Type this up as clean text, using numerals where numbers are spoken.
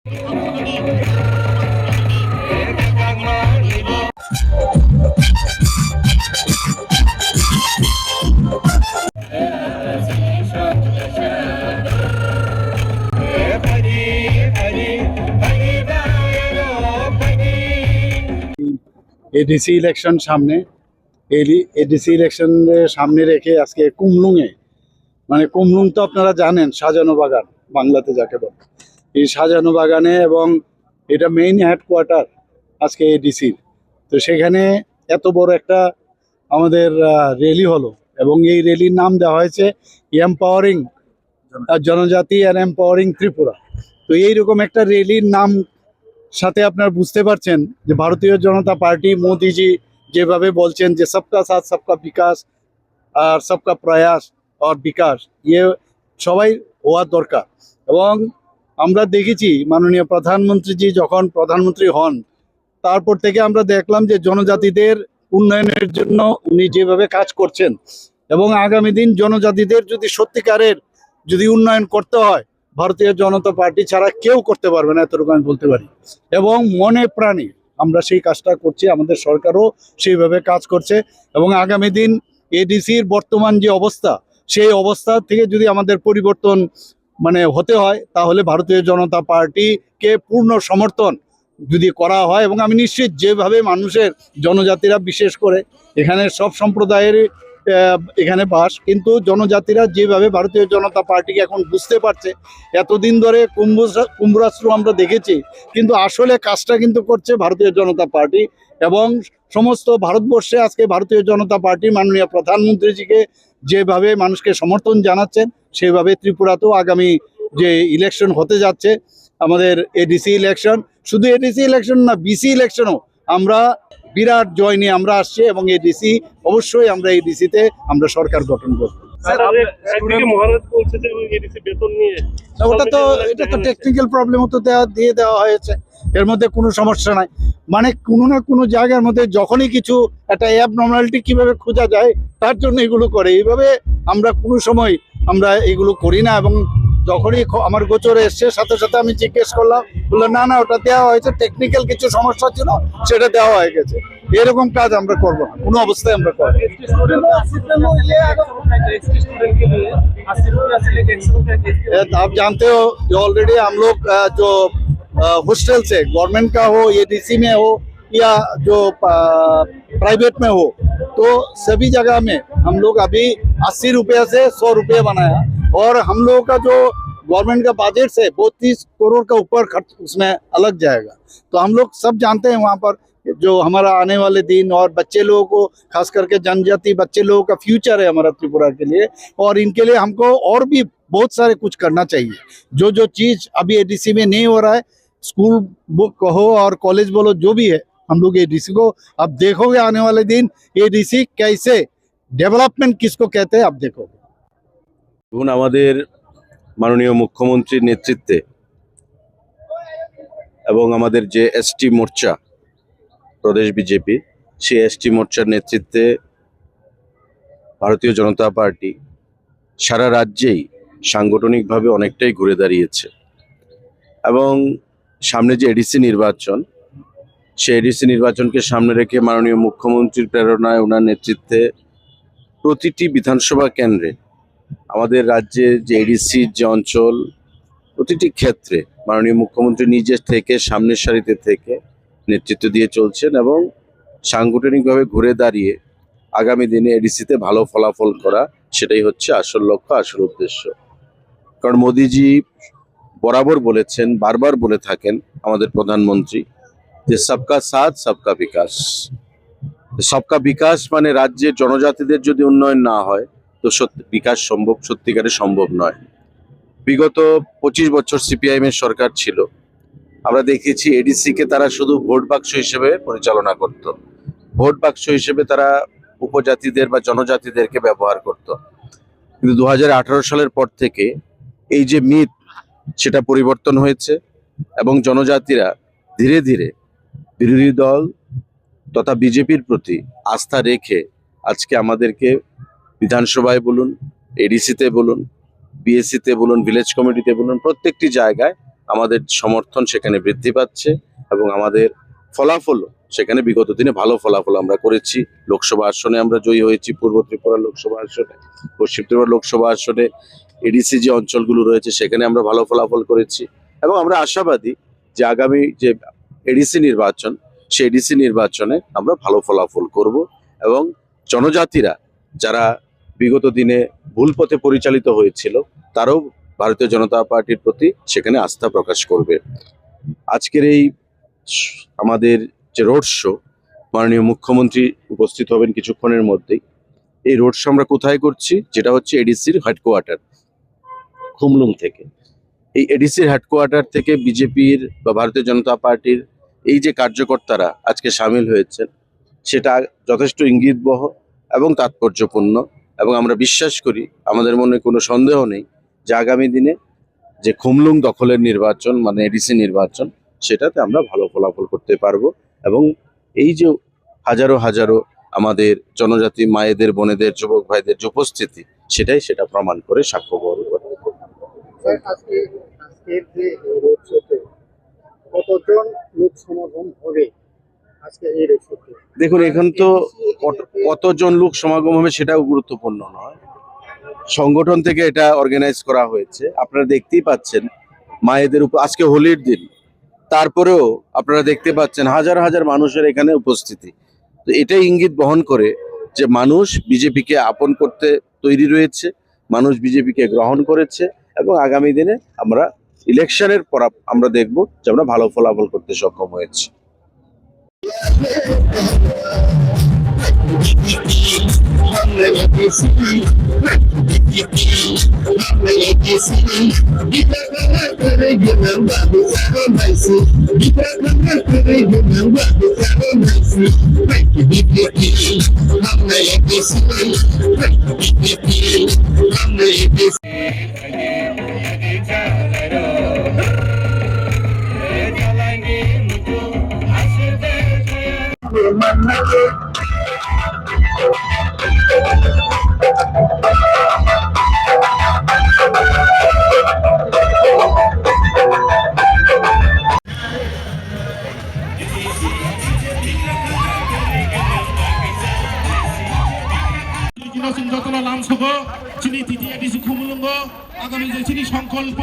ADC election সামনে, ADC election সামনে রেখে আজকে কুমলুঙে, মানে কুমলুং তো আপনারা জানেন সাজানো বাগান বাংলাতে যাকে বলে, এই সাজানো বাগানে, এবং এটা মেইন হেডকোয়ার্টার আজকে এডিসির। তো সেখানে এত বড় একটা আমাদের র্যালি হলো, এবং এই র্যালির নাম দেওয়া হয়েছে এম্পাওয়ারিং জনজাতি আর এম্পাওয়ারিং ত্রিপুরা। তো এইরকম একটা র্যালির নাম সাথে আপনারা বুঝতে পারছেন যে ভারতীয় জনতা পার্টি, মোদিজি যেভাবে বলছেন যে সবকা সাথ সবকা বিকাশ আর সবকা প্রয়াস আর বিকাশ, ইয়ে সবাই হওয়ার দরকার। এবং আমরা দেখেছি মাননীয় প্রধানমন্ত্রীজি যখন প্রধানমন্ত্রী হন, তারপর থেকে আমরা দেখলাম যে জনজাতিদের উন্নয়নের জন্য উনি যেভাবে কাজ করছেন, এবং আগামী দিন জনজাতিদের যদি সত্যিকারের যদি উন্নয়ন করতে হয়, ভারতীয় জনতা পার্টি ছাড়া কেউ করতে পারবে না, এতটুকু আমি বলতে পারি। এবং মনে প্রাণে আমরা সেই কাজটা করছি, আমাদের সরকারও সেইভাবে কাজ করছে। এবং আগামী দিন এডিসির বর্তমান যে অবস্থা, সেই অবস্থা থেকে যদি আমাদের পরিবর্তন মানে হতে হয়, তাহলে ভারতীয় জনতা পার্টিকে পূর্ণ সমর্থন যদি করা হয়, এবং আমি নিশ্চিত যেভাবে মানুষের জনজাতিরা বিশেষ করে এখানে সব সম্প্রদায়ের এখানে বাস, কিন্তু জনজাতিরা যেভাবে ভারতীয় জনতা পার্টিকে এখন বুঝতে পারছে, এতদিন ধরে কুম্ভরাষ্ট্র আমরা দেখেছি, কিন্তু আসলে কাজটা কিন্তু করছে ভারতীয় জনতা পার্টি। এবং সমস্ত ভারতবর্ষে আজকে ভারতীয় জনতা পার্টি মাননীয় প্রধানমন্ত্রীজিকে যেভাবে মানুষকে সমর্থন জানাচ্ছেন, সেভাবে ত্রিপুরাতেও আগামী যে ইলেকশন হতে যাচ্ছে আমাদের এডিসি ইলেকশন, শুধু এডিসি ইলেকশন না, বিসি ইলেকশনও আমরা বিরাট জয় নিয়ে আমরা আসছি, এবং এডিসি অবশ্যই আমরা এডিসিতে আমরা সরকার গঠন করব। ওটা তো এটা তো টেকনিক্যাল প্রবলেমও তো দিয়ে দেওয়া হয়েছে, এর মধ্যে কোনো সমস্যা নাই। মানে কোনো না কোনো জায়গার মধ্যে যখনই কিছু একটা অ্যাবনর্মালিটি কিভাবে খোঁজা যায়, তার জন্য এগুলো করে। এইভাবে আমরা কোনো সময় আমরা এগুলো করি না। এবং যখনই আমার গোচরে এসছে, সাথে সাথে আমি জিজ্ঞেস করলাম, বললো না না ওটা দেওয়া হয়েছে, টেকনিক্যাল কিছু সমস্যা ছিল, সেটা দেওয়া হয়ে গেছে। এরকম কাজ আমরা করবো না, কোনো অবস্থায় আমরা করবো। आप जानते हो ऑलरेडी हम लोग जो हॉस्टल से गवर्नमेंट का हो, एडीसी में हो या जो प्राइवेट में हो, तो सभी जगह में हम लोग अभी 80 रुपये से 100 रुपये बनाया। और हम लोगों का जो गवर्नमेंट का बजट से 32 करोड़ का ऊपर खर्च उसमें अलग जाएगा। तो हम लोग सब जानते हैं वहाँ पर जो हमारा आने वाले दिन और बच्चे लोगों को, खास करके जनजाति बच्चे लोगों का फ्यूचर है हमारा त्रिपुरा के लिए, और इनके लिए हमको और भी बहुत सारे कुछ करना चाहिए। जो जो चीज़ अभी एडीसी में नहीं हो रहा है, स्कूल कहो और कॉलेज बोलो, जो भी है, हम लोग एडीसी को, अब देखोगे आने वाले दिन एडीसी कैसे डेवलपमेंट किसको कहते हैं, आप देखोगे। আমাদের মাননীয় মুখ্যমন্ত্রীর নেতৃত্বে এবং আমাদের যে এসটি মোর্চা প্রদেশ বিজেপি, সেই এসটি মোর্চার নেতৃত্বে ভারতীয় জনতা পার্টি সারা রাজ্যেই সাংগঠনিকভাবে অনেকটাই ঘুরে দাঁড়িয়েছে। এবং সামনে যে এডিসি নির্বাচন, সেই এডিসি নির্বাচনকে সামনে রেখে মাননীয় মুখ্যমন্ত্রীর প্রেরণায়, ওনার নেতৃত্বে প্রতিটি বিধানসভা কেন্দ্রে আমাদের রাজ্যে যে এডিসির যে অঞ্চল, প্রতিটি ক্ষেত্রে মাননীয় মুখ্যমন্ত্রী নিজে থেকে সামনের সারিতে থেকে নেতৃত্ব দিয়ে চলছেন, এবং সাংগঠনিকভাবে ঘুরে দাঁড়িয়ে আগামী দিনে এডিসিতে ভালো ফলাফল করা, সেটাই হচ্ছে আসল লক্ষ্য, আসল উদ্দেশ্য। কারণ মোদিজি বরাবর বলেছেন, বারবার বলে থাকেন আমাদের প্রধানমন্ত্রী, যে সবকা সাথ সবকা বিকাশ। সবকা বিকাশ মানে রাজ্যের জনজাতিদের যদি উন্নয়ন না হয়, তো বিকাশ সত্যিকারে সম্ভব নয়। বিগত 25 বছর সিপিআইএম এর সরকার ছিল, আমরা দেখেছি এডিসি কে তারা শুধু ভোট বাক্স হিসেবে পরিচালনা করত। ভোট বাক্স হিসেবে তারা উপজাতিদের বা জনজাতিদেরকে ব্যবহার করত। কিন্তু 2018 সালের পর থেকে এই যে মিথ, সেটা পরিবর্তন হয়েছে, এবং জনজাতিরা ধীরে ধীরে বিরোধী দল তথা বিজেপির প্রতি আস্থা রেখে আজকে আমাদেরকে বিধানসভায় বলুন, এডিসিতে বলুন, বিএসসিতে বলুন, ভিলেজ কমিটিতে বলুন, প্রত্যেকটি জায়গায় আমাদের সমর্থন সেখানে বৃদ্ধি পাচ্ছে এবং আমাদের ফলাফল সেখানে বিগত দিনে ভালো ফলাফল আমরা করেছি। লোকসভা আসনে আমরা জয়ী হয়েছি, পূর্ব ত্রিপুরা লোকসভা আসনে, পশ্চিম ত্রিপুরা লোকসভা আসনে, এডিসি যে অঞ্চলগুলো রয়েছে সেখানে আমরা ভালো ফলাফল করেছি এবং আমরা আশাবাদী যে আগামী যে এডিসি নির্বাচন, সেই এডিসি নির্বাচনে আমরা ভালো ফলাফল করব এবং জনজাতিরা যারা বিগত দিনে ভুল পথে পরিচালিত হয়েছিল তারাও ভারতীয় জনতা পার্টির প্রতি সেখানে আস্থা প্রকাশ করবে। আজকের এই আমাদের যে রোড শো, মাননীয় মুখ্যমন্ত্রী উপস্থিত হবেন কিছুক্ষণের মধ্যেই। এই রোড শো আমরা কোথায় করছি? যেটা হচ্ছে এডিসির হেডকোয়ার্টার খুমলুং থেকে। এই এডিসির হেডকোয়ার্টার থেকে বিজেপির বা ভারতীয় জনতা পার্টির এই যে কার্যকর্তারা আজকে সামিল হয়েছেন সেটা যথেষ্ট ইঙ্গিতবহ এবং তাৎপর্যপূর্ণ এবং আমরা বিশ্বাস করি, আমাদের মনে কোনো সন্দেহ নেই যে আগামী দিনে যে খুমলুং দখলের নির্বাচন মানে এডিসি নির্বাচন সেটাতে আমরা ভালো ফলাফল করতে পারবো এবং এই যে হাজারো হাজারো আমাদের জনজাতি মায়েদের, বোনেদের, যুবক ভাইদের যে উপস্থিতি সেটা প্রমাণ করে সাক্ষ্য বহন করে। আজকের যে রোড শোতে কতজন লোক সমাগম হবে আজকে এই রোড শোতে? দেখুন, এখন তো কতজন লোক সমাগম হবে সেটাও গুরুত্বপূর্ণ নয়, সংগঠন থেকে এটা অর্গানাইজ করা হয়েছে। আপনারা দেখতেই পাচ্ছেন মায়েদের উপর আজকে হোলির দিন, তারপরেও আপনারা দেখতে পাচ্ছেন হাজার হাজার মানুষের এখানে উপস্থিতি। তো এটাই ইঙ্গিত বহন করে যে মানুষ বিজেপিকে আপন করতে তৈরি রয়েছে, মানুষ বিজেপিকে গ্রহণ করেছে এবং আগামী দিনে আমরা ইলেকশনের পর আমরা দেখব যে আমরা ভালো ফলাফল করতে সক্ষম হয়েছি। যতলা লাঞ্চ হব চিনি তিতিয়া কিছু খুমুলুঙ্গ আগামী যে চিনি সংকল্প